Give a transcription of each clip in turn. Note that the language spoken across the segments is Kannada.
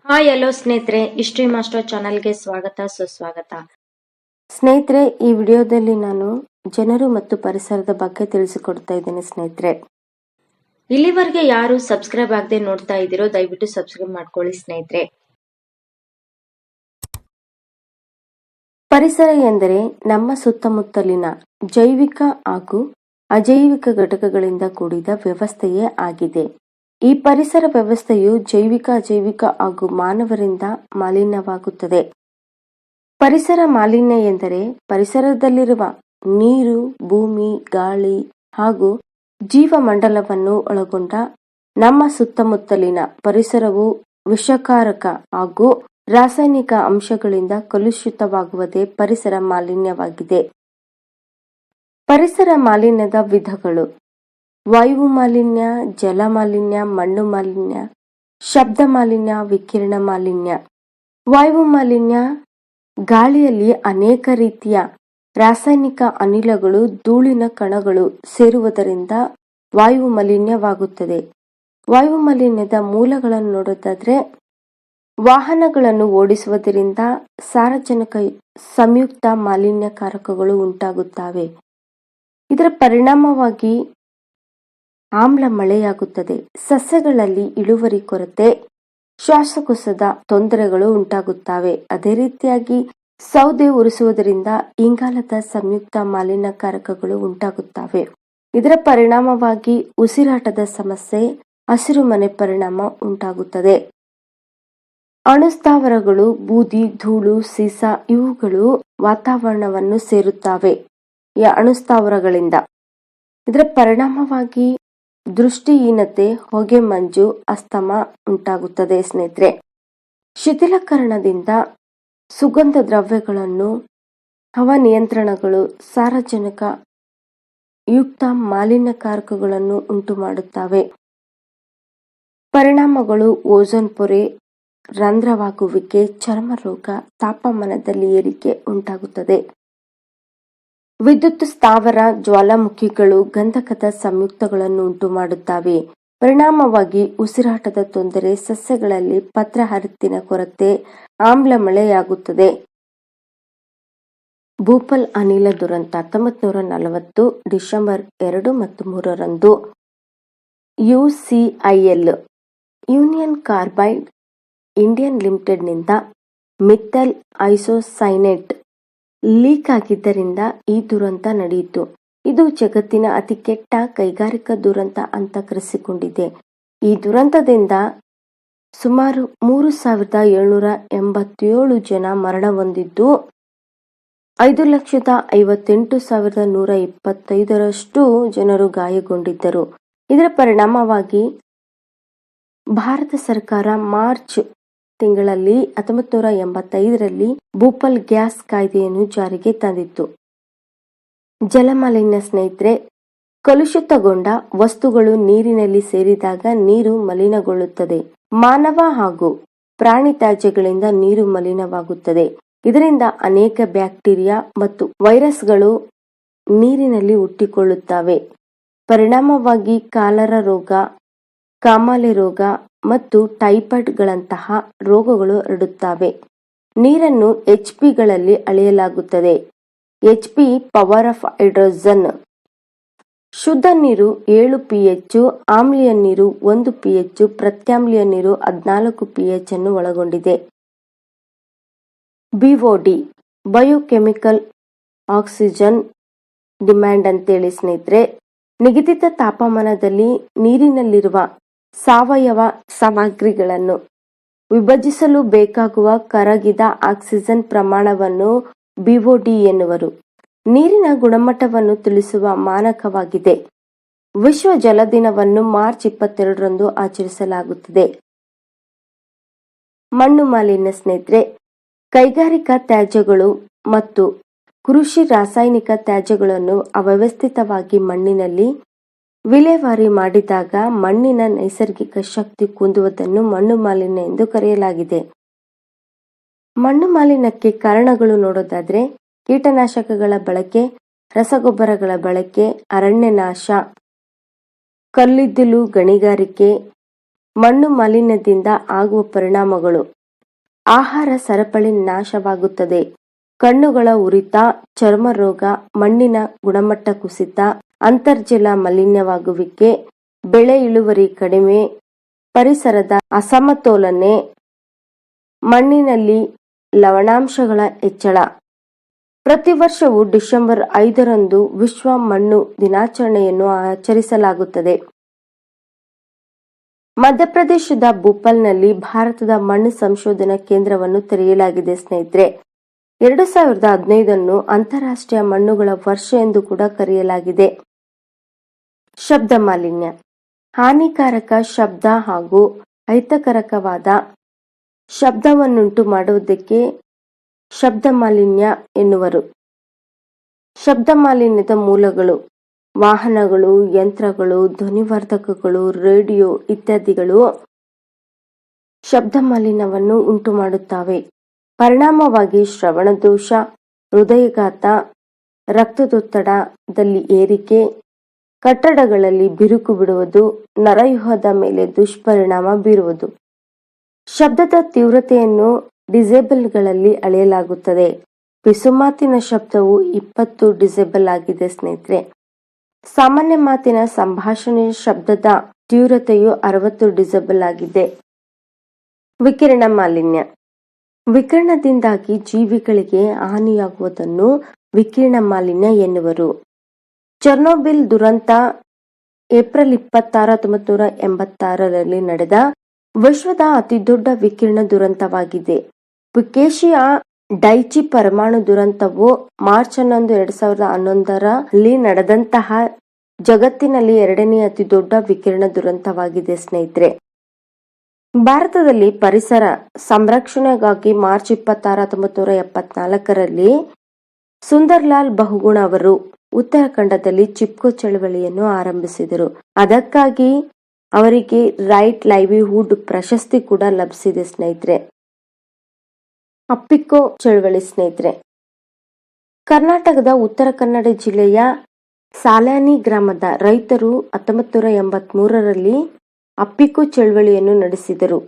ಹಾಯ್ ಹಲೋ ಸ್ನೇಹಿತರೆ, ಹಿಸ್ಟ್ರಿ ಮಾಸ್ಟರ್ ಚಾನಲ್ಗೆ ಸ್ವಾಗತ ಸುಸ್ವಾಗತ. ಸ್ನೇಹಿತರೆ, ಈ ವಿಡಿಯೋದಲ್ಲಿ ನಾನು ಜನರು ಮತ್ತು ಪರಿಸರದ ಬಗ್ಗೆ ತಿಳಿಸಿಕೊಡ್ತಾ ಇದ್ದೇನೆ. ಸ್ನೇಹಿತರೆ, ಇಲ್ಲಿವರೆಗೆ ಯಾರು ಸಬ್ಸ್ಕ್ರೈಬ್ ಆಗದೆ ನೋಡ್ತಾ ಇದ್ದೀರೋ ದಯವಿಟ್ಟು ಸಬ್ಸ್ಕ್ರೈಬ್ ಮಾಡ್ಕೊಳ್ಳಿ ಸ್ನೇಹಿತರೆ. ಪರಿಸರ ಎಂದರೆ ನಮ್ಮ ಸುತ್ತಮುತ್ತಲಿನ ಜೈವಿಕ ಹಾಗೂ ಅಜೈವಿಕ ಘಟಕಗಳಿಂದ ಕೂಡಿದ ವ್ಯವಸ್ಥೆಯೇ ಆಗಿದೆ. ಈ ಪರಿಸರ ವ್ಯವಸ್ಥೆಯು ಜೈವಿಕ, ಅಜೈವಿಕ ಹಾಗೂ ಮಾನವರಿಂದ ಮಾಲಿನ್ಯವಾಗುತ್ತದೆ. ಪರಿಸರ ಮಾಲಿನ್ಯ ಎಂದರೆ ಪರಿಸರದಲ್ಲಿರುವ ನೀರು, ಭೂಮಿ, ಗಾಳಿ ಹಾಗೂ ಜೀವಮಂಡಲವನ್ನು ಒಳಗೊಂಡ ನಮ್ಮ ಸುತ್ತಮುತ್ತಲಿನ ಪರಿಸರವು ವಿಷಕಾರಕ ಹಾಗೂ ರಾಸಾಯನಿಕ ಅಂಶಗಳಿಂದ ಕಲುಷಿತವಾಗುವುದೇ ಪರಿಸರ ಮಾಲಿನ್ಯವಾಗಿದೆ. ಪರಿಸರ ಮಾಲಿನ್ಯದ ವಿಧಗಳು: ವಾಯು ಮಾಲಿನ್ಯ, ಜಲ ಮಾಲಿನ್ಯ, ಮಣ್ಣು ಮಾಲಿನ್ಯ, ಶಬ್ದ ಮಾಲಿನ್ಯ, ವಿಕಿರಣ ಮಾಲಿನ್ಯ. ವಾಯು ಮಾಲಿನ್ಯ: ಗಾಳಿಯಲ್ಲಿ ಅನೇಕ ರೀತಿಯ ರಾಸಾಯನಿಕ ಅನಿಲಗಳು, ಧೂಳಿನ ಕಣಗಳು ಸೇರುವುದರಿಂದ ವಾಯು ಮಾಲಿನ್ಯವಾಗುತ್ತದೆ. ವಾಯು ಮಾಲಿನ್ಯದ ಮೂಲಗಳನ್ನು ನೋಡೋದಾದ್ರೆ, ವಾಹನಗಳನ್ನು ಓಡಿಸುವುದರಿಂದ ಸಾರಜನಕ ಸಂಯುಕ್ತ ಮಾಲಿನ್ಯಕಾರಕಗಳು ಉಂಟಾಗುತ್ತವೆ. ಇದರ ಪರಿಣಾಮವಾಗಿ ಆಮ್ಲ ಮಳೆಯಾಗುತ್ತದೆ. ಸಸ್ಯಗಳಲ್ಲಿ ಇಳುವರಿ ಕೊರತೆ, ಶ್ವಾಸಕೋಶದ ತೊಂದರೆಗಳು ಉಂಟಾಗುತ್ತವೆ. ಅದೇ ರೀತಿಯಾಗಿ ಸೌದೆ ಉರಿಸುವುದರಿಂದ ಇಂಗಾಲದ ಸಂಯುಕ್ತ ಮಾಲಿನ್ಯಕಾರಕಗಳು ಉಂಟಾಗುತ್ತವೆ. ಇದರ ಪರಿಣಾಮವಾಗಿ ಉಸಿರಾಟದ ಸಮಸ್ಯೆ, ಹಸಿರುಮನೆ ಪರಿಣಾಮ ಉಂಟಾಗುತ್ತದೆ. ಅಣುಸ್ಥಾವರಗಳು, ಬೂದಿ, ಧೂಳು, ಸೀಸ ಇವುಗಳು ವಾತಾವರಣವನ್ನು ಸೇರುತ್ತವೆ. ಈ ಅಣುಸ್ಥಾವರಗಳಿಂದ ಇದರ ಪರಿಣಾಮವಾಗಿ ದೃಷ್ಟಿಹೀನತೆ, ಹೊಗೆ ಮಂಜು, ಅಸ್ತಮ ಉಂಟಾಗುತ್ತದೆ. ಸ್ನೇಹಿತರೆ, ಶಿಥಿಲೀಕರಣದಿಂದ ಸುಗಂಧ ದ್ರವ್ಯಗಳನ್ನು, ಹವಾನಿಯಂತ್ರಣಗಳು ಸಾರಜನಕ ಯುಕ್ತ ಮಾಲಿನ್ಯಕಾರಕಗಳನ್ನು ಉಂಟು ಮಾಡುತ್ತವೆ. ಪರಿಣಾಮಗಳು: ಓಝೋನ್ ಪೊರೆ ರಂಧ್ರವಾಗುವಿಕೆ, ಚರ್ಮ ರೋಗ, ತಾಪಮಾನದಲ್ಲಿ ಏರಿಕೆ ಉಂಟಾಗುತ್ತದೆ. ವಿದ್ಯುತ್ ಸ್ಥಾವರ, ಜ್ವಾಲಾಮುಖಿಗಳು ಗಂಧಕದ ಸಂಯುಕ್ತಗಳನ್ನು ಉಂಟು ಮಾಡುತ್ತವೆ. ಪರಿಣಾಮವಾಗಿ ಉಸಿರಾಟದ ತೊಂದರೆ, ಸಸ್ಯಗಳಲ್ಲಿ ಪತ್ರಹರಿತ್ತಿನ ಕೊರತೆ, ಆಮ್ಲ ಮಳೆಯಾಗುತ್ತದೆ. ಭೋಪಾಲ್ ಅನಿಲ ದುರಂತ 1940 ಡಿಸೆಂಬರ್ 2 ಮತ್ತು 3ರಂದು ಯುಸಿಐಎಲ್ ಯೂನಿಯನ್ ಕಾರ್ಬೈಡ್ ಇಂಡಿಯನ್ ಲಿಮಿಟೆಡ್ನಿಂದ ಮಿಥೈಲ್ ಐಸೋಸೈನೇಟ್ ಲೀಕ್ ಆಗಿದ್ದರಿಂದ ಈ ದುರಂತ ನಡೆಯಿತು. ಇದು ಜಗತ್ತಿನ ಅತಿ ಕೆಟ್ಟ ಕೈಗಾರಿಕಾ ದುರಂತ ಅಂತ ಕರೆಸಿಕೊಂಡಿದೆ. ಈ ದುರಂತದಿಂದ ಸುಮಾರು 3787 ಜನ ಮರಣ ಹೊಂದಿದ್ದು 5,58,125 ಜನರು ಗಾಯಗೊಂಡಿದ್ದರು. ಇದರ ಪರಿಣಾಮವಾಗಿ ಭಾರತ ಸರ್ಕಾರ ಮಾರ್ಚ್ ತಿಂಗಳಲ್ಲಿ 1985ರಲ್ಲಿ ಭೋಪಾಲ್ ಗ್ಯಾಸ್ ಕಾಯ್ದೆಯನ್ನು ಜಾರಿಗೆ ತಂದಿತ್ತು. ಜಲಮಾಲಿನ್ಯ ಸ್ನೇಹಿತರೆ, ಕಲುಷಿತಗೊಂಡ ವಸ್ತುಗಳು ನೀರಿನಲ್ಲಿ ಸೇರಿದಾಗ ನೀರು ಮಲಿನಗೊಳ್ಳುತ್ತದೆ. ಮಾನವ ಹಾಗೂ ಪ್ರಾಣಿ ತ್ಯಾಜ್ಯಗಳಿಂದ ನೀರು ಮಲಿನವಾಗುತ್ತದೆ. ಇದರಿಂದ ಅನೇಕ ಬ್ಯಾಕ್ಟೀರಿಯಾ ಮತ್ತು ವೈರಸ್ಗಳು ನೀರಿನಲ್ಲಿ ಹುಟ್ಟಿಕೊಳ್ಳುತ್ತವೆ. ಪರಿಣಾಮವಾಗಿ ಕಾಲರಾ ರೋಗ, ಕಾಮಾಲೆ ರೋಗ ಮತ್ತು ಟೈಫಾಯ್ಡ್ ಗಳಂತಹ ರೋಗಗಳು ಹರಡುತ್ತವೆ. ನೀರನ್ನು ಎಚ್ಪಿಗಳಲ್ಲಿ ಅಳೆಯಲಾಗುತ್ತದೆ. HP power of hydrogen. ಶುದ್ಧ ನೀರು 7 pH, ಆಮ್ಲೀಯ ನೀರು 1 pH, ಪ್ರತ್ಯಾಮ್ಲೀಯ ನೀರು 14 pH ಅನ್ನು ಒಳಗೊಂಡಿದೆ. ಬಿಒಡಿ ಬಯೋಕೆಮಿಕಲ್ ಆಕ್ಸಿಜನ್ ಡಿಮ್ಯಾಂಡ್ ಅಂತೇಳಿ ಸ್ನೇಹಿತರೆ, ನಿಗದಿತ ತಾಪಮಾನದಲ್ಲಿ ನೀರಿನಲ್ಲಿರುವ ಸಾವಯವ ಸಾಮಗ್ರಿಗಳನ್ನು ವಿಭಜಿಸಲು ಬೇಕಾಗುವ ಕರಗಿದ ಆಕ್ಸಿಜನ್ ಪ್ರಮಾಣವನ್ನು ಬಿಒಡಿ ಎನ್ನುವರು. ನೀರಿನ ಗುಣಮಟ್ಟವನ್ನು ತಿಳಿಸುವ ಮಾನಕವಾಗಿದೆ. ವಿಶ್ವ ಜಲ ದಿನವನ್ನು ಮಾರ್ಚ್ 22ರಂದು ಆಚರಿಸಲಾಗುತ್ತದೆ. ಮಣ್ಣು ಮಾಲಿನ್ಯ ಸ್ನೇಹಿತರೆ, ಕೈಗಾರಿಕಾ ತ್ಯಾಜ್ಯಗಳು ಮತ್ತು ಕೃಷಿ ರಾಸಾಯನಿಕ ತ್ಯಾಜ್ಯಗಳನ್ನು ಅವ್ಯವಸ್ಥಿತವಾಗಿ ಮಣ್ಣಿನಲ್ಲಿ ವಿಲೇವಾರಿ ಮಾಡಿದಾಗ ಮಣ್ಣಿನ ನೈಸರ್ಗಿಕ ಶಕ್ತಿ ಕುಂದುವುದನ್ನು ಮಣ್ಣು ಮಾಲಿನ್ಯ ಎಂದು ಕರೆಯಲಾಗಿದೆ. ಮಣ್ಣು ಮಾಲಿನ್ಯಕ್ಕೆ ಕಾರಣಗಳು ನೋಡೋದಾದ್ರೆ, ಕೀಟನಾಶಕಗಳ ಬಳಕೆ, ರಸಗೊಬ್ಬರಗಳ ಬಳಕೆ, ಅರಣ್ಯ ನಾಶ, ಕಲ್ಲಿದ್ದಲು ಗಣಿಗಾರಿಕೆ, ಮಣ್ಣು ಮಾಲಿನ್ಯದಿಂದ ಆಗುವ ಪರಿಣಾಮಗಳು: ಆಹಾರ ಸರಪಳಿ ನಾಶವಾಗುತ್ತದೆ, ಕಣ್ಣುಗಳ ಉರಿತ, ಚರ್ಮ ರೋಗ, ಮಣ್ಣಿನ ಗುಣಮಟ್ಟ ಕುಸಿತ, ಅಂತರ್ಜಲ ಮಲಿನವಾಗುವಿಕೆ, ಬೆಳೆ ಇಳುವರಿ ಕಡಿಮೆ, ಪರಿಸರದ ಅಸಮತೋಲನೆ, ಮಣ್ಣಿನಲ್ಲಿ ಲವಣಾಂಶಗಳ ಹೆಚ್ಚಳ. ಪ್ರತಿ ವರ್ಷವೂ ಡಿಸೆಂಬರ್ 5ರಂದು ವಿಶ್ವ ಮಣ್ಣು ದಿನಾಚರಣೆಯನ್ನು ಆಚರಿಸಲಾಗುತ್ತದೆ. ಮಧ್ಯಪ್ರದೇಶದ ಭೋಪಾಲ್ನಲ್ಲಿ ಭಾರತದ ಮಣ್ಣು ಸಂಶೋಧನಾ ಕೇಂದ್ರವನ್ನು ತೆರೆಯಲಾಗಿದೆ ಸ್ನೇಹಿತರೆ. 2015 ಅಂತಾರಾಷ್ಟ್ರೀಯ ಮಣ್ಣುಗಳ ವರ್ಷ ಎಂದು ಕೂಡ ಕರೆಯಲಾಗಿದೆ. ಶಬ್ದ ಮಾಲಿನ್ಯ: ಹಾನಿಕಾರಕ ಶಬ್ದ ಹಾಗೂ ಅಹಿತಕರವಾದ ಶಬ್ದವನ್ನುಂಟು ಮಾಡುವುದಕ್ಕೆ ಶಬ್ದ ಮಾಲಿನ್ಯ ಎನ್ನುವರು. ಶಬ್ದ ಮಾಲಿನ್ಯದ ಮೂಲಗಳು: ವಾಹನಗಳು, ಯಂತ್ರಗಳು, ಧ್ವನಿವರ್ಧಕಗಳು, ರೇಡಿಯೋ ಇತ್ಯಾದಿಗಳು ಶಬ್ದ ಮಾಲಿನ್ಯವನ್ನು ಉಂಟು ಮಾಡುತ್ತವೆ. ಪರಿಣಾಮವಾಗಿ ಶ್ರವಣದೋಷ, ಹೃದಯಾಘಾತ, ರಕ್ತದೊತ್ತಡದಲ್ಲಿ ಏರಿಕೆ, ಕಟ್ಟಡಗಳಲ್ಲಿ ಬಿರುಕು ಬಿಡುವುದು, ನರವ್ಯೂಹದ ಮೇಲೆ ದುಷ್ಪರಿಣಾಮ ಬೀರುವುದು. ಶಬ್ದದ ತೀವ್ರತೆಯನ್ನು ಡಿಸೆಬಲ್ಗಳಲ್ಲಿ ಅಳೆಯಲಾಗುತ್ತದೆ. ಪಿಸುಮಾತಿನ ಶಬ್ದವು 20 ಡಿಸೆಬಲ್ ಆಗಿದೆ ಸ್ನೇಹಿತರೆ. ಸಾಮಾನ್ಯ ಮಾತಿನ ಸಂಭಾಷಣೆಯ ಶಬ್ದದ ತೀವ್ರತೆಯು 60 ಡಿಸೆಬಲ್ ಆಗಿದೆ. ವಿಕಿರಣ ಮಾಲಿನ್ಯ: ವಿಕಿರಣದಿಂದಾಗಿ ಜೀವಿಗಳಿಗೆ ಹಾನಿಯಾಗುವುದನ್ನು ವಿಕಿರಣ ಮಾಲಿನ್ಯ ಎನ್ನುವರು. ಚೆರ್ನೋಬಿಲ್ ದುರಂತ ಏಪ್ರಿಲ್ 26, 1986ರಲ್ಲಿ ನಡೆದ ವಿಶ್ವದ ಅತಿದೊಡ್ಡ ವಿಕಿರಣ ದುರಂತವಾಗಿದೆ. ಫುಕುಶಿಮಾ ಡೈಚಿ ಪರಮಾಣು ದುರಂತವು ಮಾರ್ಚ್ 11, 2011ರಲ್ಲಿ ನಡೆದಂತಹ ಜಗತ್ತಿನಲ್ಲಿ 2ನೇ ಅತಿದೊಡ್ಡ ವಿಕಿರಣ ದುರಂತವಾಗಿದೆ ಸ್ನೇಹಿತರೆ. ಭಾರತದಲ್ಲಿ ಪರಿಸರ ಸಂರಕ್ಷಣೆಗಾಗಿ ಮಾರ್ಚ್ 26, 1974ರಲ್ಲಿ ಸುಂದರ್ಲಾಲ್ ಬಹುಗುಣ ಅವರು ಉತ್ತರಾಖಂಡದಲ್ಲಿ ಚಿಪ್ಕೋ ಚಳವಳಿಯನ್ನು ಆರಂಭಿಸಿದರು. ಅದಕ್ಕಾಗಿ ಅವರಿಗೆ ರೈಟ್ ಲೈವ್ಲಿಹುಡ್ ಪ್ರಶಸ್ತಿ ಕೂಡ ಲಭಿಸಿದೆ ಸ್ನೇಹಿತರೆ. ಅಪ್ಪಿಕೋ ಚಳವಳಿ ಸ್ನೇಹಿತರೆ: ಕರ್ನಾಟಕದ ಉತ್ತರ ಕನ್ನಡ ಜಿಲ್ಲೆಯ ಸಾಲ್ಯಾನಿ ಗ್ರಾಮದ ರೈತರು 1983ರಲ್ಲಿ ಅಪ್ಪಿಕೋ ಚಳವಳಿಯನ್ನು ನಡೆಸಿದರು.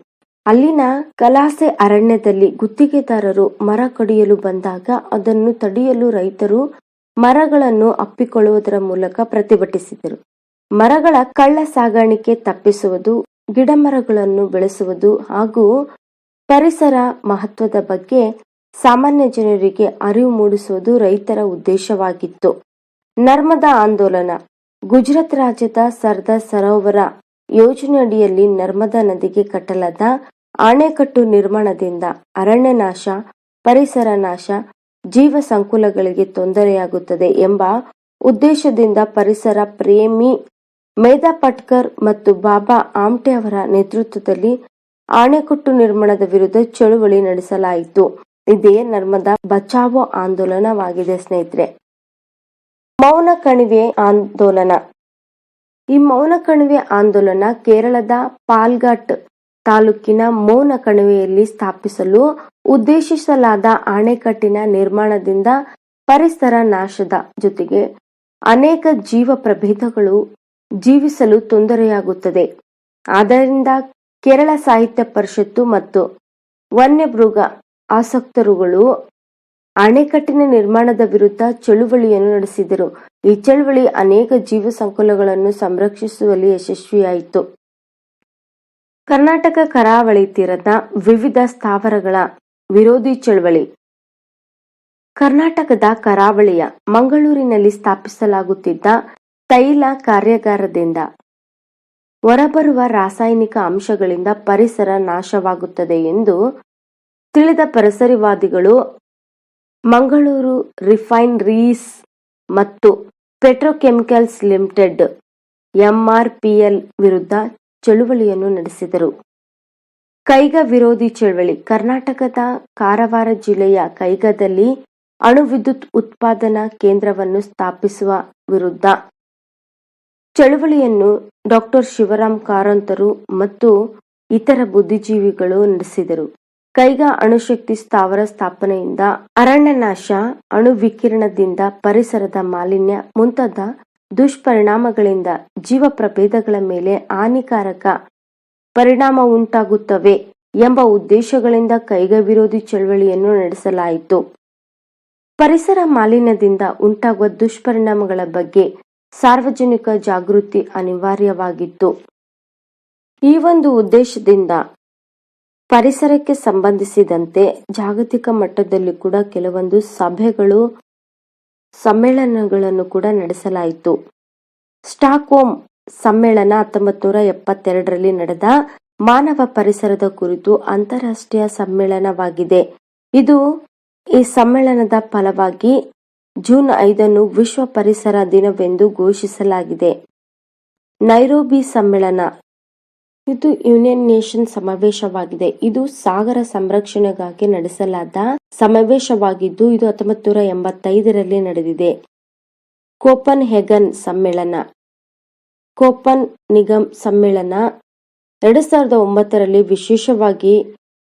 ಅಲ್ಲಿನ ಕಲಾಸೆ ಅರಣ್ಯದಲ್ಲಿ ಗುತ್ತಿಗೆದಾರರು ಮರ ಕಡಿಯಲು ಬಂದಾಗ ಅದನ್ನು ತಡೆಯಲು ರೈತರು ಮರಗಳನ್ನು ಅಪ್ಪಿಕೊಳ್ಳುವುದರ ಮೂಲಕ ಪ್ರತಿಭಟಿಸಿದರು. ಮರಗಳ ಕಳ್ಳ ಸಾಗಾಣಿಕೆ ತಪ್ಪಿಸುವುದು, ಗಿಡಮರಗಳನ್ನು ಬೆಳೆಸುವುದು ಹಾಗೂ ಪರಿಸರ ಮಹತ್ವದ ಬಗ್ಗೆ ಸಾಮಾನ್ಯ ಜನರಿಗೆ ಅರಿವು ಮೂಡಿಸುವುದು ರೈತರ ಉದ್ದೇಶವಾಗಿತ್ತು. ನರ್ಮದಾ ಆಂದೋಲನ: ಗುಜರಾತ್ ರಾಜ್ಯದ ಸರ್ದಾರ್ ಸರೋವರ ಯೋಜನೆಯಡಿಯಲ್ಲಿ ನರ್ಮದಾ ನದಿಗೆ ಕಟ್ಟಲಾದ ಅಣೆಕಟ್ಟು ನಿರ್ಮಾಣದಿಂದ ಅರಣ್ಯ ನಾಶ, ಪರಿಸರ ನಾಶ, ಜೀವ ಸಂಕುಲಗಳಿಗೆ ತೊಂದರೆಯಾಗುತ್ತದೆ ಎಂಬ ಉದ್ದೇಶದಿಂದ ಪರಿಸರ ಪ್ರೇಮಿ ಮೇಧಾ ಪಾಟ್ಕರ್ ಮತ್ತು ಬಾಬಾ ಆಮ್ಟೆ ಅವರ ನೇತೃತ್ವದಲ್ಲಿ ಅಣೆಕಟ್ಟು ನಿರ್ಮಾಣದ ವಿರುದ್ಧ ಚಳುವಳಿ ನಡೆಸಲಾಯಿತು. ಇದೇ ನರ್ಮದಾ ಬಚಾವೋ ಆಂದೋಲನವಾಗಿದೆ ಸ್ನೇಹಿತರೆ. ಮೌನ ಕಣಿವೆ ಆಂದೋಲನ: ಈ ಮೌನ ಕಣಿವೆ ಆಂದೋಲನ ಕೇರಳದ ಪಾಲ್ಘಾಟ್ ತಾಲೂಕಿನ ಮೌನ ಕಣಿವೆಯಲ್ಲಿ ಸ್ಥಾಪಿಸಲು ಉದ್ದೇಶಿಸಲಾದ ಅಣೆಕಟ್ಟಿನ ನಿರ್ಮಾಣದಿಂದ ಪರಿಸರ ನಾಶದ ಜೊತೆಗೆ ಅನೇಕ ಜೀವ ಪ್ರಭೇದಗಳು ಜೀವಿಸಲು ತೊಂದರೆಯಾಗುತ್ತದೆ. ಆದ್ದರಿಂದ ಕೇರಳ ಸಾಹಿತ್ಯ ಪರಿಷತ್ತು ಮತ್ತು ವನ್ಯಮೃಗ ಆಸಕ್ತರುಗಳು ಅಣೆಕಟ್ಟಿನ ನಿರ್ಮಾಣದ ವಿರುದ್ಧ ಚಳುವಳಿಯನ್ನು ನಡೆಸಿದರು. ಈ ಚಳುವಳಿ ಅನೇಕ ಜೀವ ಸಂಕುಲಗಳನ್ನು ಸಂರಕ್ಷಿಸುವಲ್ಲಿ ಯಶಸ್ವಿಯಾಯಿತು. ಕರ್ನಾಟಕ ಕರಾವಳಿ ತೀರದ ವಿವಿಧ ಸ್ಥಾವರಗಳ ವಿರೋಧಿ ಚಳುವಳಿ: ಕರ್ನಾಟಕದ ಕರಾವಳಿಯ ಮಂಗಳೂರಿನಲ್ಲಿ ಸ್ಥಾಪಿಸಲಾಗುತ್ತಿದ್ದ ತೈಲ ಕಾರ್ಯಾಗಾರದಿಂದ ಹೊರಬರುವ ರಾಸಾಯನಿಕ ಅಂಶಗಳಿಂದ ಪರಿಸರ ನಾಶವಾಗುತ್ತದೆ ಎಂದು ತಿಳಿದ ಪರಿಸರವಾದಿಗಳು ಮಂಗಳೂರು ರಿಫೈನರೀಸ್ ಮತ್ತು ಪೆಟ್ರೋಕೆಮಿಕಲ್ಸ್ ಲಿಮಿಟೆಡ್ (ಎಂಆರ್ಪಿಎಲ್) ವಿರುದ್ಧ ಚಳುವಳಿಯನ್ನು ನಡೆಸಿದರು. ಕೈಗಾ ವಿರೋಧಿ ಚಳವಳಿ: ಕರ್ನಾಟಕದ ಕಾರವಾರ ಜಿಲ್ಲೆಯ ಕೈಗಾದಲ್ಲಿ ಅಣು ವಿದ್ಯುತ್ ಉತ್ಪಾದನಾ ಕೇಂದ್ರವನ್ನು ಸ್ಥಾಪಿಸುವ ವಿರುದ್ಧ ಚಳುವಳಿಯನ್ನು ಡಾ. ಶಿವರಾಮ ಕಾರಂತರು ಮತ್ತು ಇತರ ಬುದ್ಧಿಜೀವಿಗಳು ನಡೆಸಿದರು. ಕೈಗಾ ಅಣುಶಕ್ತಿ ಸ್ಥಾವರ ಸ್ಥಾಪನೆಯಿಂದ ಅರಣ್ಯನಾಶ, ಅಣು ವಿಕಿರಣದಿಂದ ಪರಿಸರದ ಮಾಲಿನ್ಯ ಮುಂತಾದ ದುಷ್ಪರಿಣಾಮಗಳಿಂದ ಜೀವ ಪ್ರಭೇದಗಳ ಮೇಲೆ ಹಾನಿಕಾರಕ ಪರಿಣಾಮ ಉಂಟಾಗುತ್ತವೆ ಎಂಬ ಉದ್ದೇಶಗಳಿಂದ ಕೈಗ ವಿರೋಧಿ ಚಳವಳಿಯನ್ನು ನಡೆಸಲಾಯಿತು. ಪರಿಸರ ಮಾಲಿನ್ಯದಿಂದ ಉಂಟಾಗುವ ದುಷ್ಪರಿಣಾಮಗಳ ಬಗ್ಗೆ ಸಾರ್ವಜನಿಕ ಜಾಗೃತಿ ಅನಿವಾರ್ಯವಾಗಿತ್ತು. ಈ ಒಂದು ಉದ್ದೇಶದಿಂದ ಪರಿಸರಕ್ಕೆ ಸಂಬಂಧಿಸಿದಂತೆ ಜಾಗತಿಕ ಮಟ್ಟದಲ್ಲಿ ಕೂಡ ಕೆಲವೊಂದು ಸಭೆಗಳು, ಸಮ್ಮೇಳನಗಳನ್ನು ಕೂಡ ನಡೆಸಲಾಯಿತು. ಸ್ಟಾಕ್ಹೋಮ್ ಸಮ್ಮೇಳನ 1972ರಲ್ಲಿ ನಡೆದ ಮಾನವ ಪರಿಸರದ ಕುರಿತು ಅಂತಾರಾಷ್ಟ್ರೀಯ ಸಮ್ಮೇಳನವಾಗಿದೆ. ಈ ಸಮ್ಮೇಳನದ ಫಲವಾಗಿ ಜೂನ್ 5 ವಿಶ್ವ ಪರಿಸರ ದಿನವೆಂದು ಘೋಷಿಸಲಾಗಿದೆ. ನೈರೋಬಿ ಸಮ್ಮೇಳನ ಇದು ಯುನೈಟೆಡ್ ನೇಷನ್ ಸಮಾವೇಶವಾಗಿದೆ. ಇದು ಸಾಗರ ಸಂರಕ್ಷಣೆಗಾಗಿ ನಡೆಸಲಾದ ಸಮಾವೇಶವಾಗಿದ್ದು ಇದು 1985ರಲ್ಲಿ ನಡೆದಿದೆ. ಕೋಪನ್ ಹೆಗನ್ ಸಮ್ಮೇಳನ ಕೋಪನ್ ನಿಗಮ್ ಸಮ್ಮೇಳನ 2009ರಲ್ಲಿ ವಿಶೇಷವಾಗಿ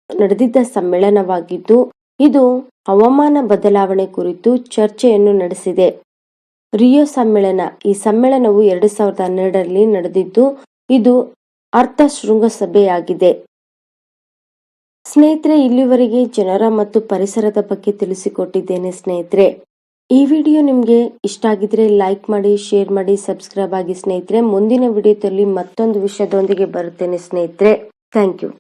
ನಡೆದಿದ್ದ ಸಮ್ಮೇಳನವಾಗಿದ್ದು ಇದು ಹವಾಮಾನ ಬದಲಾವಣೆ ಕುರಿತು ಚರ್ಚೆಯನ್ನು ನಡೆಸಿದೆ. ರಿಯೋ ಸಮ್ಮೇಳನ ಈ ಸಮ್ಮೇಳನವು 2012ರಲ್ಲಿ ನಡೆದಿದ್ದು ಇದು ಅರ್ಥ ಶೃಂಗಸಭೆಯಾಗಿದೆ. ಸ್ನೇಹಿತರೆ, ಇಲ್ಲಿವರೆಗೆ ಜನರ ಮತ್ತು ಪರಿಸರದ ಬಗ್ಗೆ ತಿಳಿಸಿಕೊಟ್ಟಿದ್ದೇನೆ. ಸ್ನೇಹಿತರೆ, ಈ ವಿಡಿಯೋ ನಿಮಗೆ ಇಷ್ಟ ಆಗಿದ್ರೆ ಲೈಕ್ ಮಾಡಿ, ಶೇರ್ ಮಾಡಿ, ಸಬ್ಸ್ಕ್ರೈಬ್ ಆಗಿ. ಸ್ನೇಹಿತರೆ, ಮುಂದಿನ ವಿಡಿಯೋದಲ್ಲಿ ಮತ್ತೊಂದು ವಿಷಯದೊಂದಿಗೆ ಬರುತ್ತೇನೆ. ಸ್ನೇಹಿತರೆ, ಥ್ಯಾಂಕ್ ಯು.